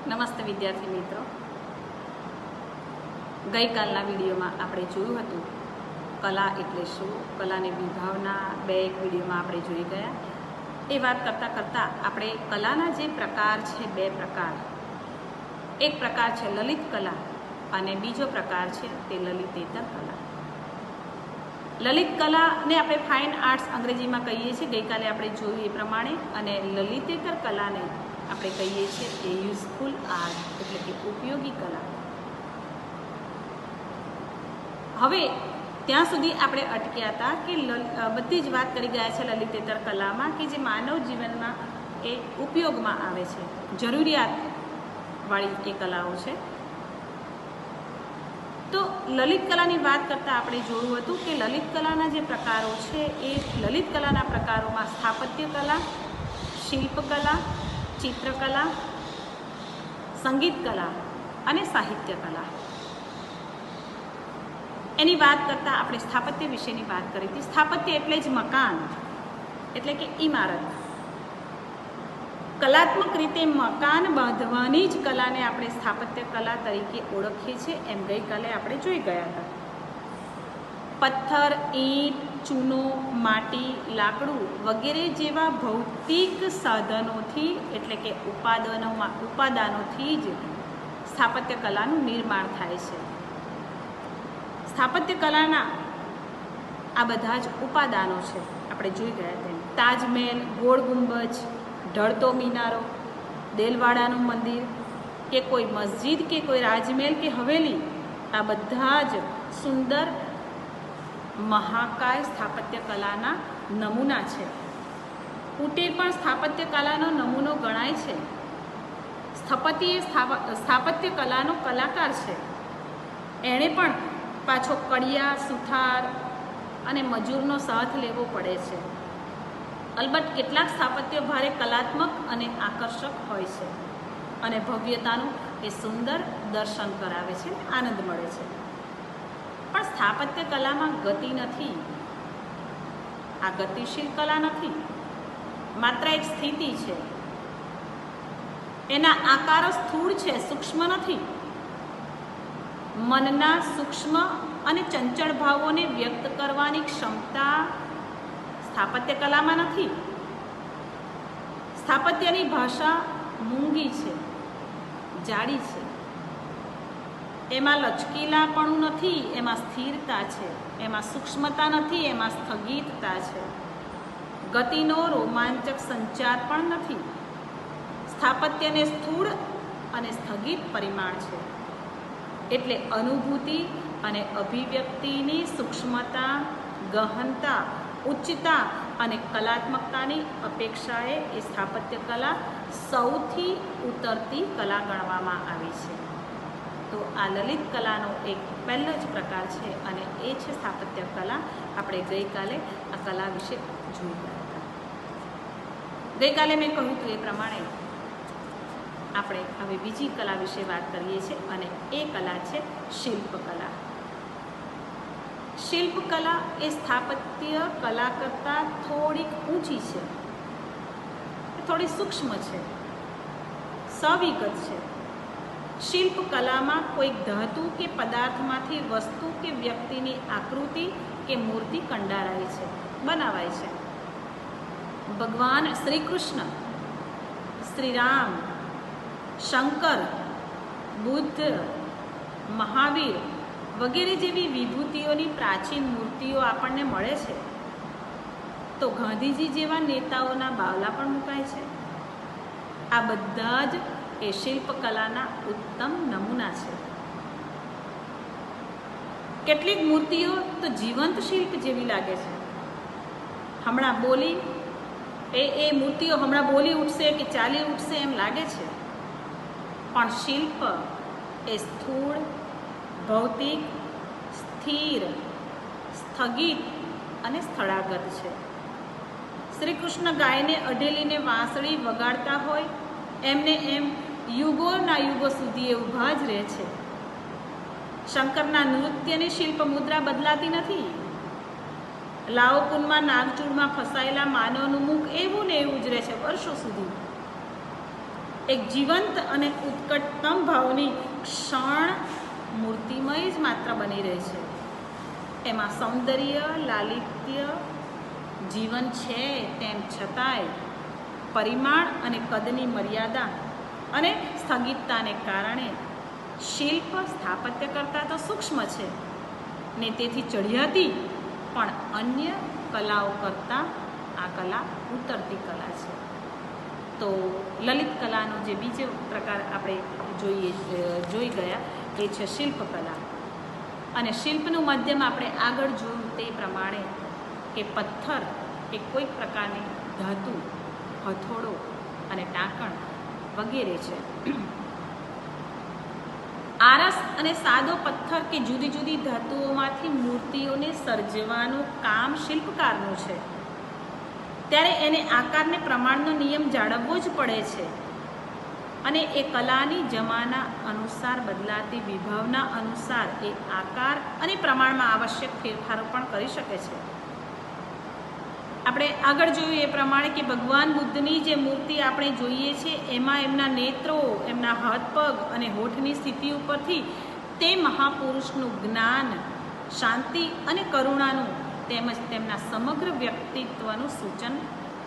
નમસ્તે વિદ્યાર્થી મિત્રો, ગઈકાલના વિડીયોમાં આપણે જોયું હતું કલા એટલે શું, કલાની વિભાવના એક વિડીયોમાં આપણે જોઈ ગયા. એ વાત કરતાં કરતાં આપણે કલાના જે પ્રકાર છે, બે પ્રકાર, એક પ્રકાર છે લલિત કલા અને બીજો પ્રકાર છે તે લલિતેતર કલા. લલિત કલાને આપણે ફાઇન આર્ટ્સ અંગ્રેજીમાં કહીએ છીએ, ગઈકાલે આપણે જોયું એ પ્રમાણે, અને લલિતેતર કલાને આપણે કહીએ છીએ એ યુઝફુલ આર્ટ એટલે કે ઉપયોગી કલા. હવે ત્યાં સુધી આપણે અટક્યા હતા કે બધી જ વાત કરી ગયા છે લલિતેતર કલામાં કે જે માનવ જીવનમાં એ ઉપયોગમાં આવે છે, જરૂરિયાતવાળી એ કલાઓ છે. તો લલિત કલાની વાત કરતાં આપણે જોયું હતું કે લલિત કલાના જે પ્રકારો છે એ લલિત કલાના પ્રકારોમાં સ્થાપત્ય કલા, શિલ્પકલા, ચિત્રકલા, સંગીત કલા અને સાહિત્ય કલા. એની વાત કરતાં આપણે સ્થાપત્ય વિશેની વાત કરી હતી. સ્થાપત્ય એટલે જ મકાન, એટલે કે ઇમારત. કલાત્મક રીતે મકાન બાંધવાની જ કલાને આપણે સ્થાપત્ય કલા તરીકે ઓળખીએ છીએ, એમ ગઈકાલે આપણે જોઈ ગયા હતા. પથ્થર, ઈંટ, ચૂનો, માટી, લાકડું વગેરે જેવા ભૌતિક સાધનોથી એટલે કે ઉપાદાનોથી જ સ્થાપત્ય કલાનું નિર્માણ થાય છે. સ્થાપત્ય કલાના આ બધા જ ઉપાદાનો છે, આપણે જોઈ ગયા તેમ. તાજમહેલ, ગોળ ગુંબજ, ઢળતો મિનારો, દેલવાડાનું મંદિર કે કોઈ મસ્જિદ કે કોઈ રાજમહેલ કે હવેલી, આ બધા જ સુંદર મહાકાય સ્થાપત્ય કલાના નમૂના છે. કુટીર પણ સ્થાપત્ય કલાનો નમૂનો ગણાય છે. સ્થપતિ એ સ્થાપત્ય કલાનો કલાકાર છે. એણે પણ પાછો કડિયા, સુથાર અને મજૂરનો સાથ લેવો પડે છે. અલબત્ત કેટલાક સ્થાપત્યો ભારે કલાત્મક અને આકર્ષક હોય છે અને ભવ્યતાનું એ સુંદર દર્શન કરાવે છે, આનંદ મળે છે. પણ સ્થાપત્ય કલામાં ગતિ નથી. આ ગતિશીલ કલા નથી, માત્ર એક સ્થિતિ છે. એના આકારો સ્થૂળ છે, સૂક્ષ્મ નથી. મનના સૂક્ષ્મ અને ચંચળ ભાવોને વ્યક્ત કરવાની ક્ષમતા સ્થાપત્ય કલામાં નથી. સ્થાપત્યની ભાષા મૂંગી છે, જાડી છે. એમાં લચકીલાપણું નથી, એમાં સ્થિરતા છે. એમાં સૂક્ષ્મતા નથી, એમાં સ્થગિતતા છે. ગતિનો રોમાંચક સંચાર પણ નથી. સ્થાપત્યને સ્થૂળ અને સ્થગિત પરિમાણ છે. એટલે અનુભૂતિ અને અભિવ્યક્તિની સૂક્ષ્મતા, ગહનતા, ઉચ્ચતા અને કલાત્મકતાની અપેક્ષાએ એ સ્થાપત્ય કલા સૌથી ઉતરતી કલા ગણવામાં આવી છે. તો આ લલિત કલાનો એક પહેલો જ પ્રકાર છે અને એ છે સ્થાપત્ય કલા. આપણે ગઈકાલે આ કલા વિશે જોઈ ગયા હતા. ગઈકાલે મેં કહ્યું હતું એ પ્રમાણે આપણે હવે બીજી કલા વિશે વાત કરીએ છીએ અને એ કલા છે શિલ્પકલા. શિલ્પકલા એ સ્થાપત્ય કલા કરતાં થોડીક ઊંચી છે, થોડી સૂક્ષ્મ છે, સવિગત છે. શિલ્પકલામાં કોઈક ધાતુ કે પદાર્થમાંથી વસ્તુ કે વ્યક્તિની આકૃતિ કે મૂર્તિ કંડારાય છે, બનાવાય છે. ભગવાન શ્રી કૃષ્ણ, શ્રી રામ, શંકર, બુદ્ધ, મહાવીર વગેરે જેવી વિભૂતિઓની પ્રાચીન મૂર્તિઓ આપણને મળે છે. તો ગાંધીજી જેવા નેતાઓના બાવલા પણ મુકાય છે. આ બધા જ એ શિલ્પકલાના ઉત્તમ નમૂના છે. કેટલીક મૂર્તિઓ તો જીવંત શિલ્પ જેવી લાગે છે. હમણાં બોલી એ મૂર્તિઓ હમણાં બોલી ઉઠશે કે ચાલી ઉઠશે એમ લાગે છે. પણ શિલ્પ એ સ્થૂળ, ભૌતિક, સ્થિર, સ્થગિત અને સ્થળાગત છે. શ્રી કૃષ્ણ ગાયને અઢેલીને વાંસળી વગાડતા હોય એમને એમ યુગોના યુગો સુધી એ ઊભા જ રહે છે. શંકરના નૃત્યની શિલ્પ મુદ્રા બદલાતી નથી. લાઓકુનમાં નાગચૂળમાં ફસાયેલા માનવનું મુખ એવું ને એવું જ રહે છે વર્ષો સુધી. એક જીવંત અને ઉત્કટતમ ભાવની ક્ષણ મૂર્તિમય જ માત્ર બની રહે છે. એમાં સૌંદર્ય, લાલિત્ય, જીવન છે તેમ છતાંય પરિમાણ અને કદની મર્યાદા અને સ્થગિતતાને કારણે શિલ્પ સ્થાપત્ય કરતાં તો સૂક્ષ્મ છે ને તેથી ચઢિયાતી, પણ અન્ય કલાઓ કરતાં આ કલા ઉતરતી કલા છે. તો લલિત કલાનો જે બીજો પ્રકાર આપણે જોઈ ગયા એ છે શિલ્પકલા. અને શિલ્પનું માધ્યમ આપણે આગળ જોયું તે પ્રમાણે કે પથ્થર કે કોઈક પ્રકારની ધાતુ, હથોડો અને ટાંકણ વગેરે છે. આરસ અને સાદો પથ્થર કે જુદી જુદી ધાતુઓમાંથી મૂર્તિઓને સર્જવાનું કામ શિલ્પકારનું છે. ત્યારે એને આકારને પ્રમાણનો નિયમ જાળવવો જ પડે છે. અને એ કલાની જમાના અનુસાર બદલાતી વિભાવના અનુસાર એ આકાર અને પ્રમાણમાં આવશ્યક ફેરફારો પણ કરી શકે છે. આપણે આગળ જોયું એ પ્રમાણે કે ભગવાન બુદ્ધની જે મૂર્તિ આપણે જોઈએ છીએ એમાં એમના નેત્રો, એમના હાથ પગ અને હોઠની સ્થિતિ ઉપરથી તે મહાપુરુષનું જ્ઞાન, શાંતિ અને કરુણાનું તેમજ તેમના સમગ્ર વ્યક્તિત્વનું સૂચન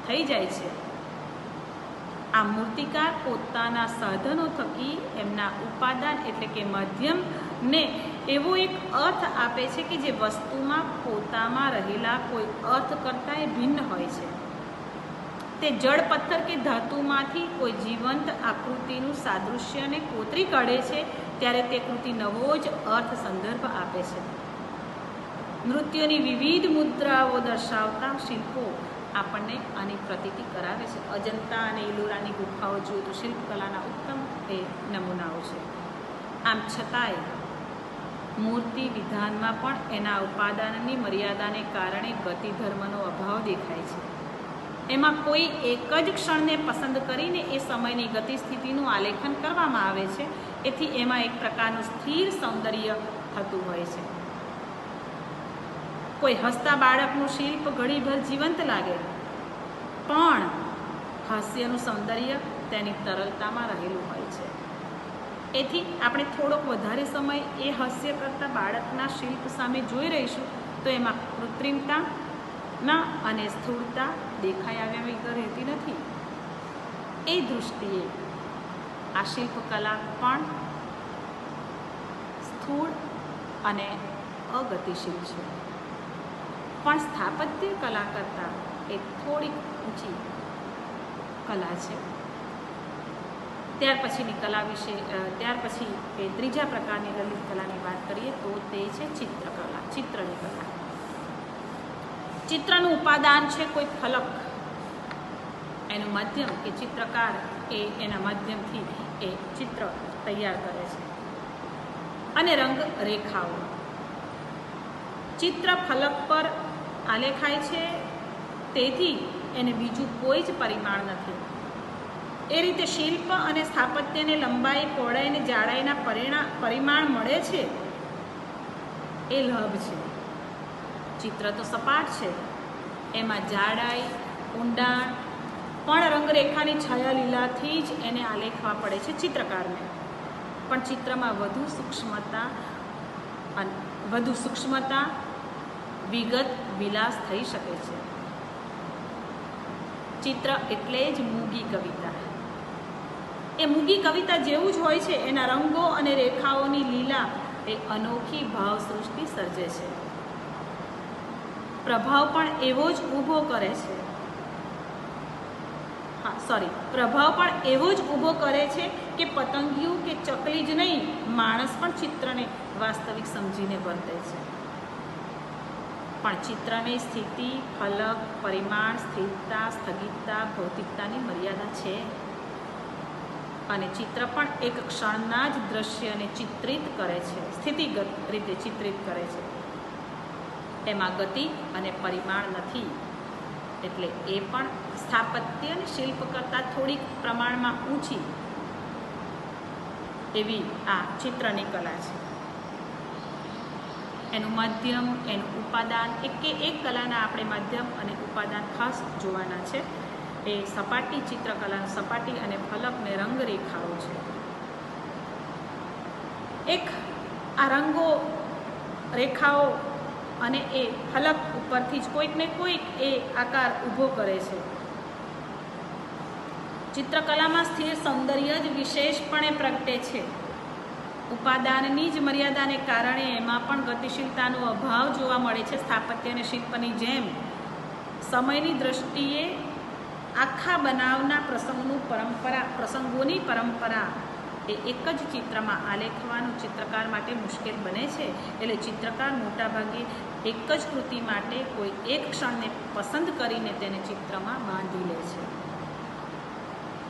થઈ જાય છે. આ મૂર્તિકાર પોતાના સાધનો થકી એમના ઉપાદાન એટલે કે માધ્યમને એવો એક અર્થ આપે છે કે જે વસ્તુમાં પોતામાં રહેલા કોઈ અર્થ કરતાં એ ભિન્ન હોય છે. તે જળ, પથ્થર કે ધાતુમાંથી કોઈ જીવંત આકૃતિનું સાદૃશ્યને કોતરી કાઢે છે ત્યારે તે કૃતિ નવો જ અર્થ સંદર્ભ આપે છે. નૃત્યોની વિવિધ મુદ્રાઓ દર્શાવતા શિલ્પો આપણને આની પ્રતીતિ કરાવે છે. અજંતા અને ઇલોરાની ગુફાઓ જોઈએ તો શિલ્પકલાના ઉત્તમ એ નમૂનાઓ છે. આમ છતાંય મૂર્તિ વિધાનમાં પણ એના ઉપાદાનની મર્યાદાને કારણે ગતિ ધર્મનો અભાવ દેખાય છે. એમાં કોઈ એક જ ક્ષણને પસંદ કરીને એ સમયની ગતિ સ્થિતિનું આલેખન કરવામાં આવે છે. એથી એમાં એક પ્રકારનું સ્થિર સૌંદર્ય થતું હોય છે. કોઈ હસતા બાળકનું શિલ્પ ઘડીભર જીવંત લાગે, પણ હાસ્યનું સૌંદર્ય તેની તરલતામાં રહેલું હોય છે. એથી આપણે થોડોક વધારે સમય એ હાસ્ય કરતા બાળકના શિલ્પ સામે જોઈ રહીશું તો એમાં કૃત્રિમતા અને સ્થૂળતા દેખાઈ આવ્યા વગર રહેતી નથી. એ દૃષ્ટિએ આ શિલ્પકલા પણ સ્થૂળ અને અગતિશીલ છે. પણ સ્થાપત્ય કલા કરતાં એ થોડીક ઊંચી કલા છે. ત્યાર પછીની કલા વિશે ત્યાર પછી એ ત્રીજા પ્રકારની લલિત કલાની વાત કરીએ તો તે છે ચિત્રકલા, ચિત્રની કલા. ચિત્રનું ઉપાદાન છે કોઈ ફલક, એનું માધ્યમ કે ચિત્રકાર એ એના માધ્યમથી એ ચિત્ર તૈયાર કરે છે. અને રંગ રેખાઓ ચિત્ર ફલક પર આલેખાય છે, તેથી એને બીજું કોઈ જ પરિમાણ નથી. એ રીતે શિલ્પ અને સ્થાપત્યને લંબાઈ, પહોળાઈ અને જાડાઈના પરિમાણ મળે છે એ લાભ છે. ચિત્ર તો સપાટ છે, એમાં જાડાઈ, ઊંડાણ પણ રંગરેખાની છાયા લીલાથી જ એને આલેખવા પડે છે ચિત્રકારને. પણ ચિત્રમાં વધુ સૂક્ષ્મતા, વિગત, વિલાસ થઈ શકે છે. ચિત્ર એટલે જ મૂગી કવિતા. એ મૂગી કવિતા જેવું જ હોય છે. એના રંગો અને રેખાઓની લીલા એ અનોખી ભાવ સૃષ્ટિ સર્જે છે. પ્રભાવ પણ એવો જ ઊભો કરે છે. પ્રભાવ પણ એવો જ ઊભો કરે છે કે પતંગિયું કે ચકલી જ નહીં, માણસ પણ ચિત્રને વાસ્તવિક સમજીને વર્તે છે. પણ ચિત્રની સ્થિતિ, ફલક, પરિમાણ, સ્થિરતા, સ્થગિતતા, ભૌતિકતાની મર્યાદા છે. અને ચિત્ર પણ એક ક્ષણના જ દ્રશ્યને ચિત્રિત કરે છે, સ્થિતિગત રીતે ચિત્રિત કરે છે. એમાં ગતિ અને પરિમાણ નથી. એટલે એ પણ સ્થાપત્ય અને શિલ્પ કરતાં થોડીક પ્રમાણમાં ઊંચી એવી આ ચિત્રની કલા છે. એનું માધ્યમ, એનું ઉપાદાન, એક કલાના આપણે માધ્યમ અને ઉપાદાન ખાસ જોવાના છે. એ સપાટી ચિત્રકલાનું સપાટી અને ફલકને રંગરેખાઓ છે. એક આ રંગો રેખાઓ અને એ ફલક ઉપરથી જ કોઈક ને કોઈક એ આકાર ઊભો કરે છે. ચિત્રકલામાં સ્થિર સૌંદર્ય જ વિશેષપણે પ્રગટે છે. ઉપાદાનની જ મર્યાદાને કારણે એમાં પણ ગતિશીલતાનો અભાવ જોવા મળે છે. સ્થાપત્ય અને શિલ્પની જેમ સમયની દૃષ્ટિએ આખા બનાવના પ્રસંગોની પરંપરા એ એક જ ચિત્રમાં આલેખવાનું ચિત્રકાર માટે મુશ્કેલ બને છે. એટલે ચિત્રકાર મોટાભાગે એક જ કૃતિ માટે કોઈ એક ક્ષણને પસંદ કરીને તેને ચિત્રમાં બાંધી લે છે.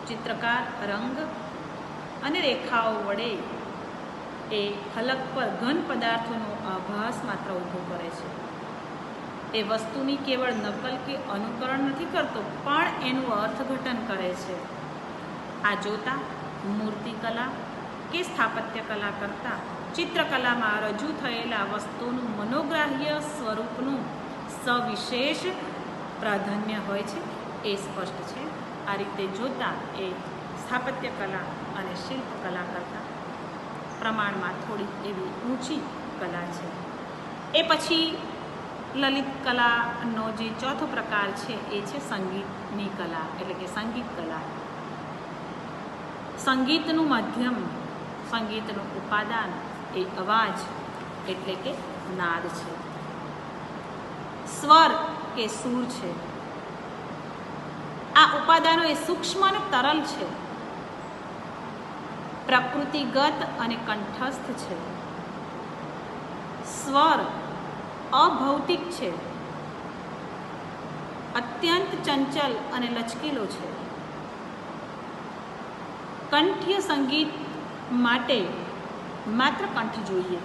ચિત્રકાર રંગ અને રેખાઓ વડે એ ફલક પર ઘન પદાર્થોનો આભાસ માત્ર ઊભો કરે છે. એ વસ્તુની કેવળ નકલ કે અનુકરણ નથી કરતો, પણ એનું અર્થઘટન કરે છે. આ જોતા મૂર્તિકલા કે સ્થાપત્ય કલા કરતાં ચિત્રકલામાં રજૂ થયેલા વસ્તુનું મનોગ્રાહ્ય સ્વરૂપનું સવિશેષ પ્રાધાન્ય હોય છે એ સ્પષ્ટ છે. આ રીતે જોતાં એ સ્થાપત્ય કલા અને શિલ્પકલા કરતાં પ્રમાણમાં થોડી એવી ઊંચી કલા છે. એ પછી લલિત કલાનો જે ચોથો પ્રકાર છે એ છે સંગીતની કલા, એટલે કે સંગીત કલા. સંગીતનું માધ્યમ, સંગીતનું ઉપાદાન એ અવાજ એટલે કે નાદ છે. સ્વર કે સૂર છે. આ ઉપાદાનો એ સૂક્ષ્મ અને તરલ છે, પ્રકૃતિગત અને કંઠસ્થ છે. સ્વર અભૌતિક છે, અત્યંત ચંચલ અને લચકીલો છે. કંઠ્ય સંગીત માટે માત્ર કંઠ જોઈએ.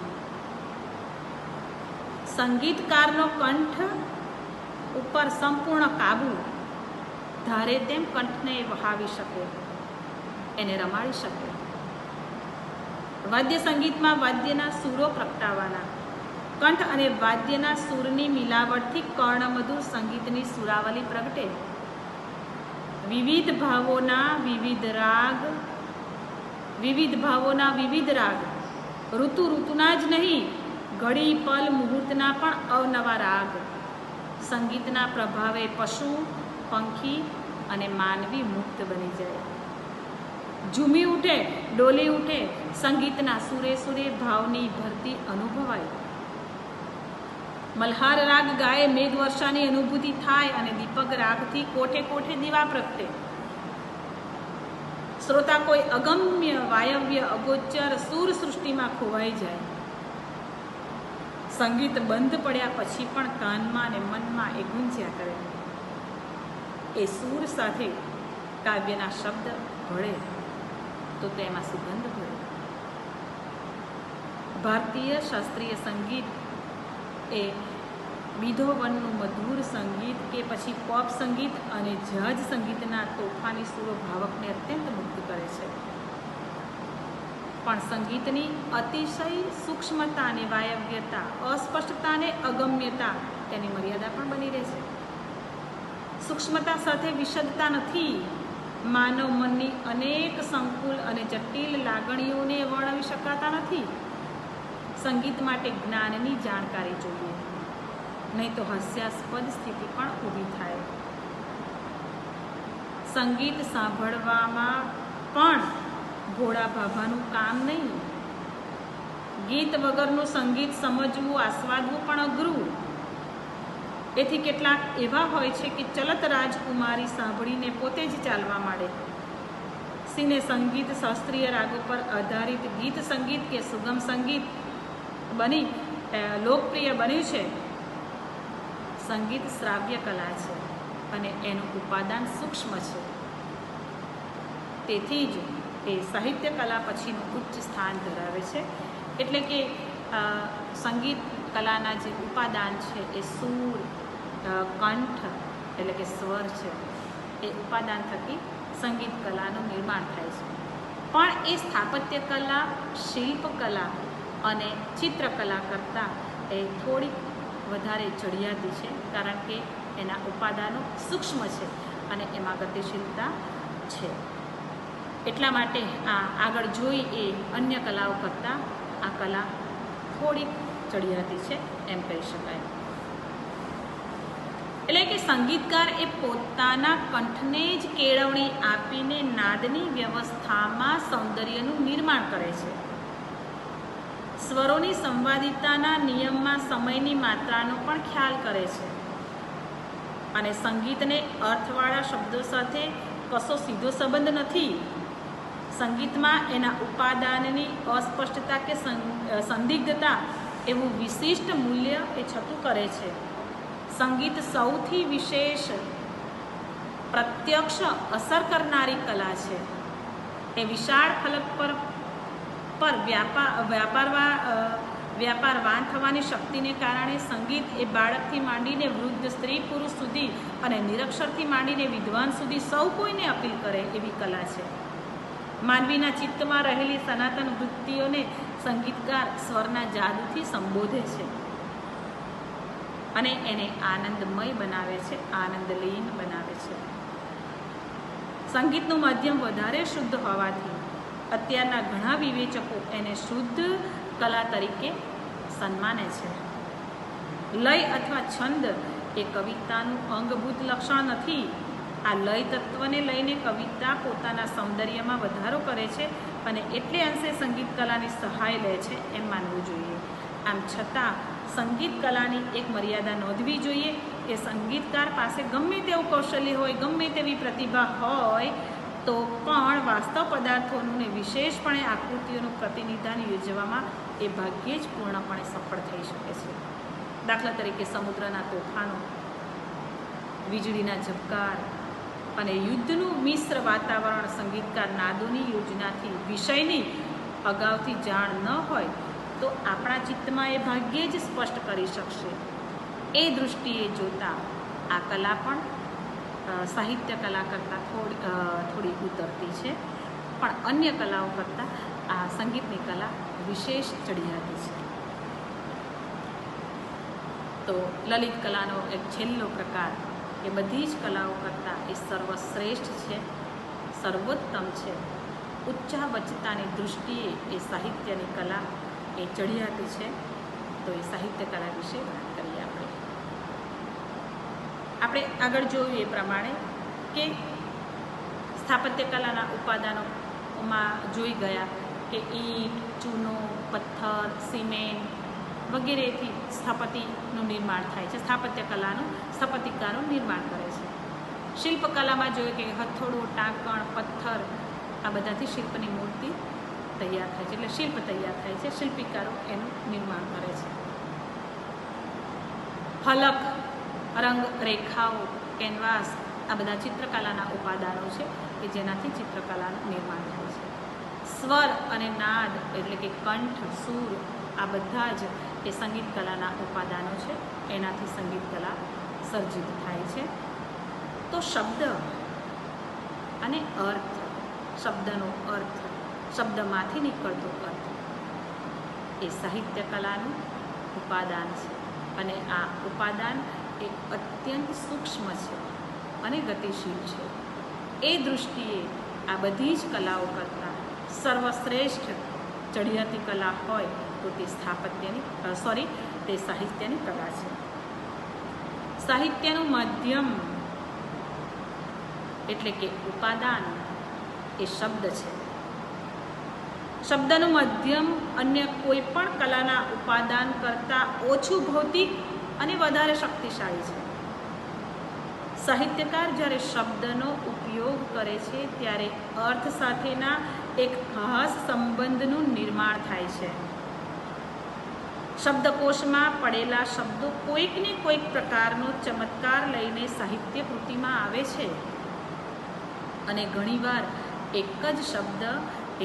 સંગીતકારનો કંઠ ઉપર સંપૂર્ણ કાબુ ધારે તેમ કંઠને વહાવી શકે, એને રમાડી શકે. વાદ્ય સંગીતમાં વાદ્યના સૂરો પ્રગટાવવાના, કંઠ અને વાદ્યના સૂરની મિલાવટથી કર્ણમધુર સંગીતની સુરાવલી પ્રગટે. વિવિધ ભાવોના વિવિધ રાગ, ઋતુના જ નહીં, ઘડી પલ મુહૂર્તના પણ અવનવા રાગ સંગીતના પ્રભાવે પશુ, પંખી અને માનવી મુક્ત બની જાય. ઝૂમી ઉઠે, ડોલી ઉઠે, સંગીતના સુરે સુરે ભાવની ભરતી અનુભવાય. મલ્હાર રાગ ગાય, મેઘ વર્ષાની અનુભૂતિ થાય અને દીપક રાગથી કોઠે કોઠે દીવા પ્રગટે. શ્રોતા કોઈ અગમ્ય વાયવ્ય અગોચર સૂર સૃષ્ટિમાં ખોવાઈ જાય. સંગીત બંધ પડ્યા પછી પણ કાનમાં અને મનમાં એ ગુંજ્યા કરે. એ સૂર સાથે કાવ્યના શબ્દ ભળે તો તેમાં સુગંધ ભળે. ભારતીય શાસ્ત્રીય સંગીત એ બીધોવનનું મધુર સંગીત કે પછી પોપ સંગીત અને જહાજ સંગીતના તોફાની સૂરો ભાવકને અત્યંત મુગ્ધ કરે છે. પણ સંગીતની અતિશય સૂક્ષ્મતા અને વાયવ્યતા, અસ્પષ્ટતા અને અગમ્યતા તેની મર્યાદા પણ બની રહે છે. સૂક્ષ્મતા સાથે વિશદતા નથી. માનવ મનની અનેક સંકુલ અને જટિલ લાગણીઓને વર્ણવી શકાતા નથી. સંગીત માટે જ્ઞાનની જાણકારી જોઈએ, નહીં તો હાસ્યાસ્પદ સ્થિતિ પણ ઊભી થાય. સંગીત સાંભળવામાં પણ ઘોડા ભાભાનું કામ નહીં. ગીત વગરનું સંગીત સમજવું, આસ્વાદવું પણ અઘરું. એથી કેટલાક એવા હોય છે કે ચલત રાજકુમારી સાંભળીને પોતે જ ચાલવા માંડે. સિને સંગીત શાસ્ત્રીય રાગો પર આધારિત ગીત સંગીત કે સુગમ સંગીત બની લોકપ્રિય બન્યું છે. સંગીત શ્રાવ્ય કલા છે અને એનું ઉપાદાન સૂક્ષ્મ છે. તેથી જ એ સાહિત્ય કલા પછીનું ઉચ્ચ સ્થાન ધરાવે છે. એટલે કે સંગીત કલાના જે ઉપાદાન છે એ સૂર, કંઠ એટલે કે સ્વર છે. એ ઉપાદાન થકી સંગીત કલાનું નિર્માણ થાય છે. પણ એ સ્થાપત્ય કલા, શિલ્પકલા અને ચિત્રકલા કરતાં એ થોડીક વધારે ચડિયાતી છે, કારણ કે એના ઉપાદાનો સૂક્ષ્મ છે અને એમાં ગતિશીલતા છે. એટલા માટે આ આગળ જોઈ એ અન્ય કલાઓ કરતાં આ કલા થોડીક ચડિયાતી છે એમ કહી શકાય. એટલે કે સંગીતકાર એ પોતાના કંઠને જ કેળવણી આપીને નાદની વ્યવસ્થામાં સૌંદર્યનું નિર્માણ કરે છે. સ્વરોની સંવાદિતાના નિયમમાં સમયની માત્રાનો પણ ખ્યાલ કરે છે અને સંગીતને અર્થવાળા શબ્દો સાથે કશો સીધો સંબંધ નથી. સંગીતમાં એના ઉપાદાનની અસ્પષ્ટતા કે સંદિગ્ધતા એવું વિશિષ્ટ મૂલ્ય એ છતું કરે છે. સંગીત સૌથી વિશેષ પ્રત્યક્ષ અસર કરનારી કલા છે. એ વિશાળ ફલક પર વ્યાપારવાન થવાની શક્તિને કારણે સંગીત એ બાળકથી માંડીને વૃદ્ધ સ્ત્રી પુરુષ સુધી અને નિરક્ષરથી માંડીને વિદ્વાન સુધી સૌ કોઈને અપીલ કરે એવી કલા છે. માનવીના ચિત્તમાં રહેલી સનાતન વૃત્તિઓને સંગીતકાર સ્વરના જાદુથી સંબોધે છે અને એને આનંદમય બનાવે છે, આનંદલીન બનાવે છે. સંગીતનું માધ્યમ વધારે શુદ્ધ હોવાથી અત્યારના ઘણા વિવેચકો એને શુદ્ધ કલા તરીકે સન્માને છે. લય અથવા છંદ એ કવિતાનું અંગભૂત લક્ષણ નથી. આ લય તત્વને લઈને કવિતા પોતાના સૌંદર્યમાં વધારો કરે છે અને એટલે અંશે સંગીત કલાની સહાય લે છે એમ માનવું જોઈએ. આમ છતાં સંગીત કલાની એક મર્યાદા નોંધવી જોઈએ કે સંગીતકાર પાસે ગમે તેવું કૌશલ્ય હોય, ગમે તેવી પ્રતિભા હોય તો પણ વાસ્તવ પદાર્થોનું ને વિશેષપણે આકૃતિઓનું પ્રતિનિધાન યોજવામાં એ ભાગ્યે જ પૂર્ણપણે સફળ થઈ શકે છે. દાખલા તરીકે સમુદ્રના તોફાનો, વીજળીના ઝબકાર અને યુદ્ધનું મિશ્ર વાતાવરણ સંગીતકાર નાદોની યોજનાથી વિષયની અગાઉથી જાણ ન હોય તો આપણા ચિત્તમાં એ ભાગ્યે જ સ્પષ્ટ કરી શકશે. એ દૃષ્ટિએ જોતાં આ કલા પણ સાહિત્ય કલા કરતાં થોડી ઉતરતી છે, પણ અન્ય કલાઓ કરતાં આ સંગીતની કલા વિશેષ ચડિયાતી છે. તો લલિત કલાનો એક છેલ્લો પ્રકાર એ બધી જ કલાઓ કરતાં એ સર્વશ્રેષ્ઠ છે, સર્વોત્તમ છે. ઉચ્ચાવચતાની દૃષ્ટિએ એ સાહિત્યની કલા એ ચડિયાતી છે. તો એ સાહિત્ય કલા વિશે વાત કરીએ. આપણે આગળ જોયું એ પ્રમાણે કે સ્થાપત્ય કલાના ઉપાદાનોમાં જોઈ ગયા કે ઈંટ, ચૂનો, પથ્થર, સિમેન્ટ વગેરેથી સ્થાપતિનું નિર્માણ થાય છે. સ્થાપત્ય કલાનું સ્થાપતિકારનું નિર્માણ કરે છે. શિલ્પકલામાં જોયું કે હથોડું, ટાંકણ, પથ્થર આ બધાથી શિલ્પની મૂર્તિ તૈયાર થાય છે, એટલે શિલ્પ તૈયાર થાય છે. શિલ્પીકારો એનું નિર્માણ કરે છે. ફલક, રંગ, રેખાઓ, કેનવાસ આ બધા ચિત્રકલાના ઉપાદાનો છે કે જેનાથી ચિત્રકલાનું નિર્માણ થાય છે. સ્વર અને નાદ એટલે કે કંઠ, સૂર આ બધા જ એ સંગીત કલાના ઉપાદાનો છે. એનાથી સંગીત કલા સર્જિત થાય છે. તો શબ્દ અને અર્થ, શબ્દનો અર્થ, શબ્દમાંથી નીકળતો અર્થ એ સાહિત્ય કલાનું ઉપાદાન છે અને આ ઉપાદાન એ અત્યંત સૂક્ષ્મ છે અને ગતિશીલ છે. એ દૃષ્ટિએ આ બધી જ કલાઓ કરતાં સર્વશ્રેષ્ઠ ચડિયાતી કલા હોય તો તે તે સાહિત્યની કલા છે. સાહિત્યનું માધ્યમ એટલે કે ઉપાદાન એ શબ્દ છે. શબ્દનું માધ્યમ અન્ય કોઈ પણ કલાના ઉપાદાન કરતાં ઓછું ભૌતિક અને વધારે શક્તિશાળી છે. સાહિત્યકાર જ્યારે શબ્દનો ઉપયોગ કરે છે ત્યારે અર્થ સાથેના એક ખાસ સંબંધનું નિર્માણ થાય છે. શબ્દકોશમાં પડેલા શબ્દો કોઈકને કોઈક પ્રકારનો ચમત્કાર લઈને સાહિત્ય કૃતિમાં આવે છે અને ઘણીવાર એક જ શબ્દ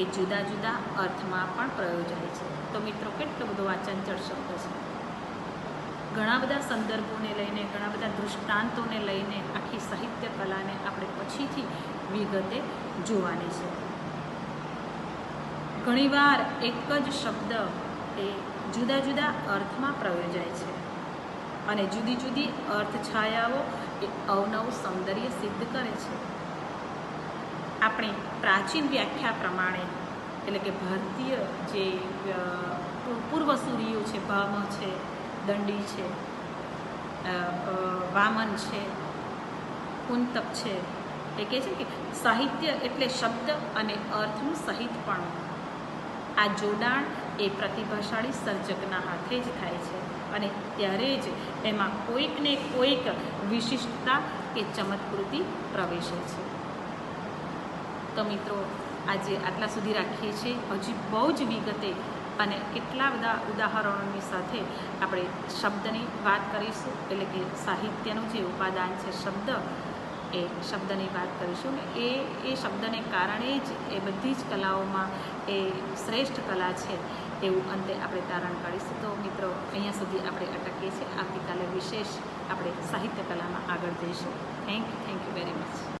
એ જુદા જુદા અર્થમાં પણ પ્રયોજાય છે. તો મિત્રો કેટલો બધો આ ચંચળ શબ્દ છે. ઘણા બધા સંદર્ભોને લઈને, ઘણા બધા દૃષ્ટાંતોને લઈને આખી સાહિત્ય કલાને આપણે પછીથી વિગતે જોવાની છે. ઘણીવાર એક જ શબ્દ એ જુદા જુદા અર્થમાં પ્રયોજાય છે અને જુદી જુદી અર્થ છાયાઓ એ અવનવું સૌંદર્ય સિદ્ધ કરે છે. આપણે પ્રાચીન વ્યાખ્યા પ્રમાણે એટલે કે ભારતીય જે પૂર્વસૂરીઓ છે, ભામ છે, દંડી છે, વામન છે, કુંતક છે, એ કહે છે કે સાહિત્ય એટલે શબ્દ અને અર્થનું સહિતપણું. આ જોડાણ એ પ્રતિભાશાળી સર્જકના હાથે જ થાય છે અને ત્યારે જ એમાં કોઈકને કોઈક વિશિષ્ટતા કે ચમત્કૃતિ પ્રવેશે છે. તો મિત્રો આજે આટલા સુધી રાખીએ છીએ. હજી બહુ જ વિગતે અને કેટલા બધા ઉદાહરણોની સાથે આપણે શબ્દની વાત કરીશું, એટલે કે સાહિત્યનું જે ઉપાદાન છે શબ્દ, એ શબ્દની વાત કરીશું ને એ શબ્દને કારણે જ એ બધી જ કલાઓમાં એ શ્રેષ્ઠ કલા છે એવું અંતે આપણે તારણ કાઢીશું. તો મિત્રો અહીંયા સુધી આપણે અટકીએ છીએ. આવતીકાલે વિશેષ આપણે સાહિત્ય કલામાં આગળ જઈશું. Thank you very much.